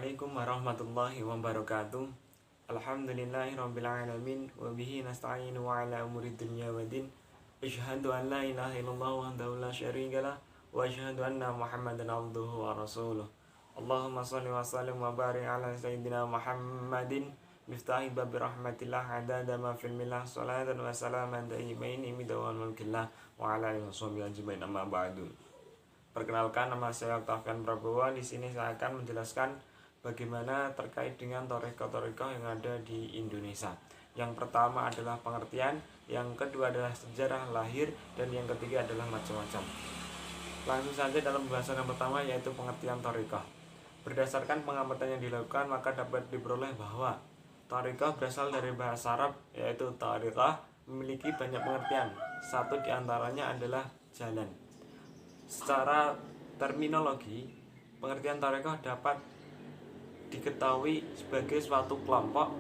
Assalamualaikum warahmatullahi wabarakatuh. Alhamdulillahirrabbilalamin. Wabihi nasta'inu ala umuri dunya wa din. Asyhadu an la ilaha illallah wahdahu la syarikalah. Wa asyhadu anna muhammadan abduhu wa rasuluh. Allahumma salli wa sallim wa barik ala sayyidina Muhammadin miftahi babi rahmatillah adada ma fil milah salatan wa salaman daimaini midawal mulkillah wa ala alihi wa sahbihi ajmain amma ba'du. Perkenalkan, nama saya Octavian Prabowo. Di sini saya akan menjelaskan bagaimana terkait dengan thariqah-thariqah yang ada di Indonesia. Yang pertama adalah pengertian, yang kedua adalah sejarah lahir, dan yang ketiga adalah macam-macam. Langsung saja dalam pembahasan yang pertama, yaitu pengertian thariqah. Berdasarkan pengamatan yang dilakukan, maka dapat diperoleh bahwa thariqah berasal dari bahasa Arab, yaitu thariqah, memiliki banyak pengertian. Satu diantaranya adalah jalan. Secara terminologi, pengertian thariqah dapat diketahui sebagai suatu kelompok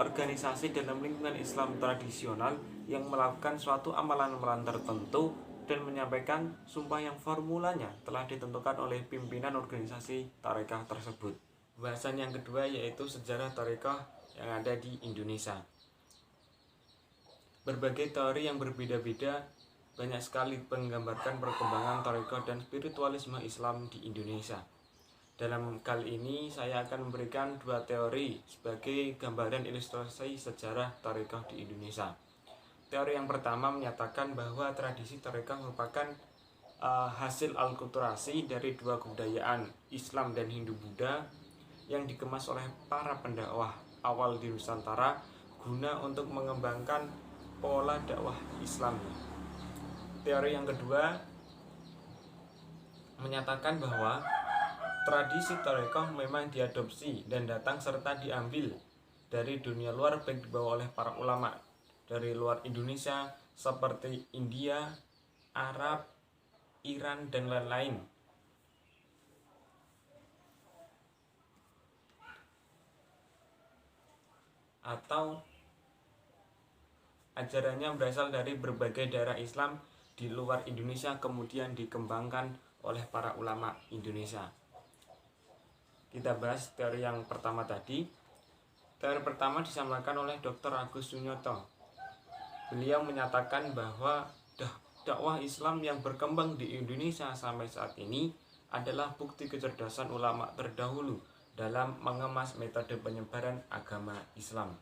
organisasi dalam lingkungan Islam tradisional yang melakukan suatu amalan-amalan tertentu dan menyampaikan sumpah yang formulanya telah ditentukan oleh pimpinan organisasi thariqah tersebut. Bahasan yang kedua yaitu sejarah thariqah yang ada di Indonesia. Berbagai teori yang berbeda-beda banyak sekali menggambarkan perkembangan thariqah dan spiritualisme Islam di Indonesia. Dalam kali ini saya akan memberikan dua teori sebagai gambaran ilustrasi sejarah thariqah di Indonesia. Teori yang pertama menyatakan bahwa tradisi thariqah merupakan hasil alkulturasi dari dua kebudayaan Islam dan Hindu-Buddha yang dikemas oleh para pendakwah awal di Nusantara guna untuk mengembangkan pola dakwah Islam. Teori yang kedua menyatakan bahwa tradisi thariqah memang diadopsi dan datang serta diambil dari dunia luar, baik dibawa oleh para ulama dari luar Indonesia seperti India, Arab, Iran, dan lain-lain. Atau ajarannya berasal dari berbagai daerah Islam di luar Indonesia kemudian dikembangkan oleh para ulama Indonesia. Kita bahas teori yang pertama tadi. Teori pertama disampaikan oleh Dr. Agus Sunyoto. Beliau menyatakan bahwa dakwah Islam yang berkembang di Indonesia sampai saat ini adalah bukti kecerdasan ulama terdahulu dalam mengemas metode penyebaran agama Islam.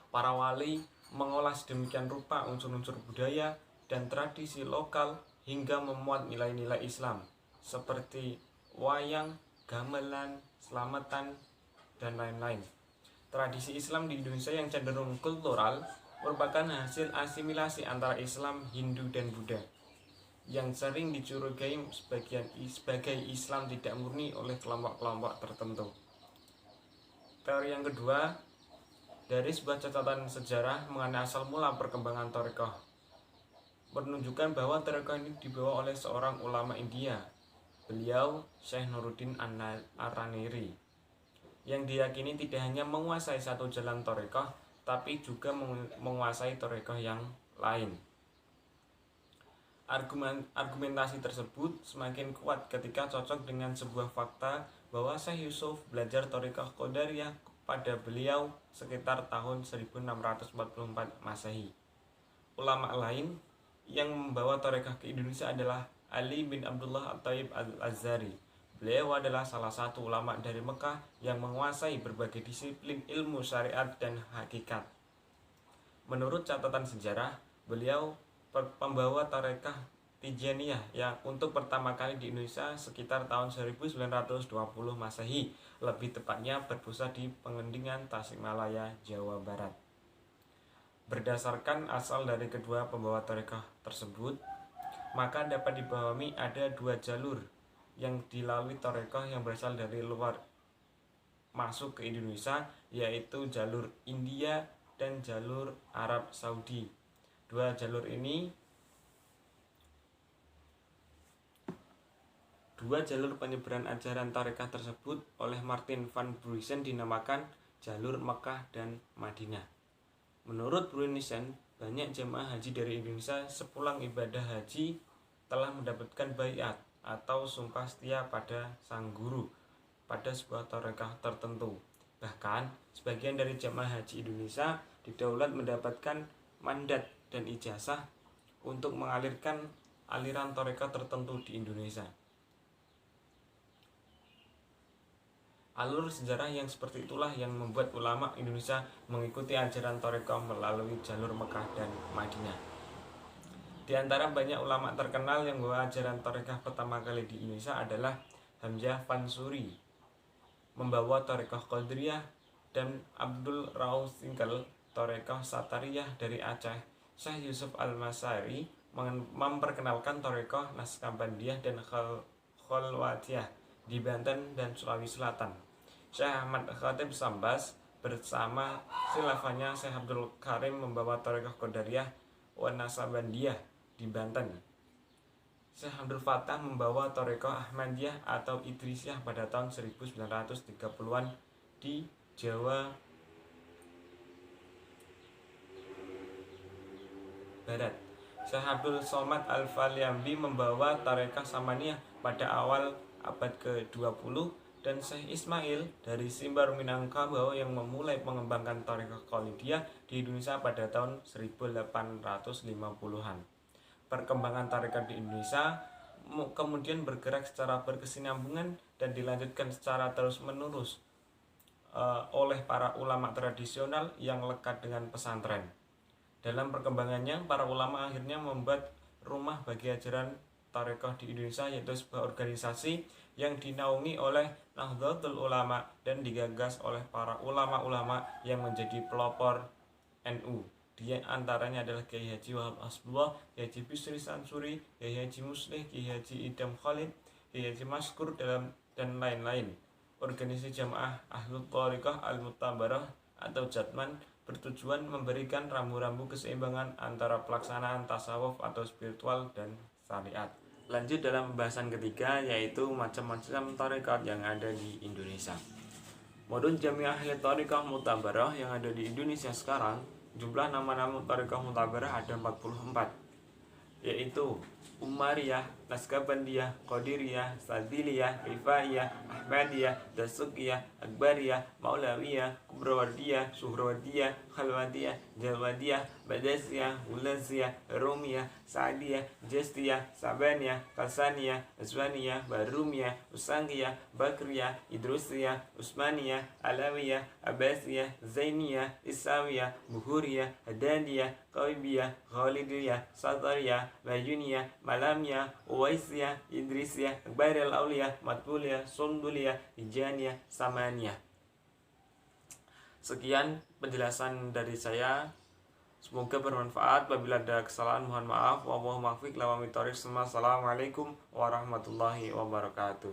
Para wali mengolah sedemikian rupa unsur-unsur budaya dan tradisi lokal hingga memuat nilai-nilai Islam seperti wayang, gamelan, selamatan, dan lain-lain. Tradisi Islam di Indonesia yang cenderung kultural merupakan hasil asimilasi antara Islam, Hindu, dan Buddha yang sering dicurigai sebagai Islam tidak murni oleh kelompok-kelompok tertentu. Teori yang kedua, dari sebuah catatan sejarah mengenai asal mula perkembangan thariqah menunjukkan bahwa thariqah ini dibawa oleh seorang ulama India. Beliau Syekh Nuruddin Ar-Raneri yang diyakini tidak hanya menguasai satu jalan thariqah tapi juga menguasai thariqah yang lain. Argumentasi tersebut semakin kuat ketika cocok dengan sebuah fakta bahwa Syekh Yusuf belajar thariqah Qadariyah pada beliau sekitar tahun 1644 Masehi. Ulama lain yang membawa thariqah ke Indonesia adalah Ali bin Abdullah At-Thayyib Al-Azhari. Beliau adalah salah satu ulama dari Mekah yang menguasai berbagai disiplin ilmu syariat dan hakikat. Menurut catatan sejarah, beliau pembawa thariqah Tijaniyah yang untuk pertama kali di Indonesia sekitar tahun 1920 Masehi, lebih tepatnya berpusat di Pengendingan, Tasikmalaya, Jawa Barat. Berdasarkan asal dari kedua pembawa thariqah tersebut, maka dapat dipahami ada dua jalur yang dilalui thariqah yang berasal dari luar masuk ke Indonesia, yaitu jalur India dan jalur Arab Saudi. Dua jalur penyebaran ajaran thariqah tersebut oleh Martin van Bruisen dinamakan jalur Mekah dan Madinah. Menurut Bruisen, banyak jemaah haji dari Indonesia sepulang ibadah haji telah mendapatkan baiat atau sumpah setia pada sang guru pada sebuah tarekah tertentu. Bahkan, sebagian dari jamaah haji Indonesia di Daulat mendapatkan mandat dan ijazah untuk mengalirkan aliran tarekah tertentu di Indonesia. Alur sejarah yang seperti itulah yang membuat ulama Indonesia mengikuti ajaran tarekah melalui jalur Mekah dan Madinah. Di antara banyak ulama terkenal yang membawa ajaran tarekah pertama kali di Indonesia adalah Hamzah Fansuri, membawa tarekah Qadiriyah, dan Abdul Rauf Singkel tarekah Satariyah dari Aceh. Syekh Yusuf Al-Masari memperkenalkan tarekah Naskabandiyah dan Khalwatiyah di Banten dan Sulawesi Selatan. Syekh Ahmad Khatib Sambas bersama khilafahnya Syekh Abdul Karim membawa tarekah Qadariyah wa Naksabandiyah di Banten. Syekh Abdul Fattah membawa tarekah Ahmadiyah atau Idrisiyah pada tahun 1930-an di Jawa Barat. Syekh Abdul Somad Al-Falyambi membawa tarekah Samaniyah pada awal abad ke-20, dan Syekh Ismail dari Simbar Minangkabau yang memulai mengembangkan tarekah Khalidiyah di Indonesia pada tahun 1850-an. Perkembangan tarekat di Indonesia kemudian bergerak secara berkesinambungan dan dilanjutkan secara terus-menerus oleh para ulama tradisional yang lekat dengan pesantren. Dalam perkembangannya, para ulama akhirnya membuat rumah bagi ajaran tarekah di Indonesia, yaitu sebuah organisasi yang dinaungi oleh Nahdlatul Ulama dan digagas oleh para ulama-ulama yang menjadi pelopor NU. Di antaranya adalah Kiai Haji Wahab Hasbullah, Kiai Haji Bisri Sansuri, Kiai Haji Muslih, Kiai Haji Idam Khalid, Kiai Haji Maskur dan lain-lain. Organisasi Jamaah Ahlul Thariqah Al-Mutabarah atau Jatman bertujuan memberikan rambu-rambu keseimbangan antara pelaksanaan tasawuf atau spiritual dan syariat. Lanjut dalam pembahasan ketiga, yaitu macam-macam tarekat yang ada di Indonesia. Menurut Jamiah Ahli Thariqah Mutabarah yang ada di Indonesia sekarang, jumlah nama-nama tarekat Mutabarah ada 44, yaitu Umariyah, Naskabandiyah, Qadiriyah, Sadiliyah, Rifaiyah, Ahmadiyah, Dasukiyah, Akbariyah, Maulawiyah, Kubrawardiyah, Suhrawardiyah, Khalwadiyah, Jalwadiyah, Badasiyah, Ulaziyah, Rumiyah, Sa'diyah, Jastiyah, Sabaniyah, Kalsaniyah, Azwaniyah, Barumiyah, Usangiyah, Bakriyah, Idrusiyah, Usmaniyah, Alawiyah, Abbasiyah, Zainiyah, Isawiyah, Buhuriyah, Hadaniyah, Qaibiyah, Khalidiyah, Satariyah, Majuniyah, Malamiyah, Uwaisiyah, Idrisiyah, Akbariyah, Auliyah, Matbuliyah, Sunduliyah, Hijaniyah, Samaniyah. Sekian penjelasan dari saya. Semoga bermanfaat. Apabila ada kesalahan mohon maaf. Wassalamualaikum warahmatullahi wabarakatuh.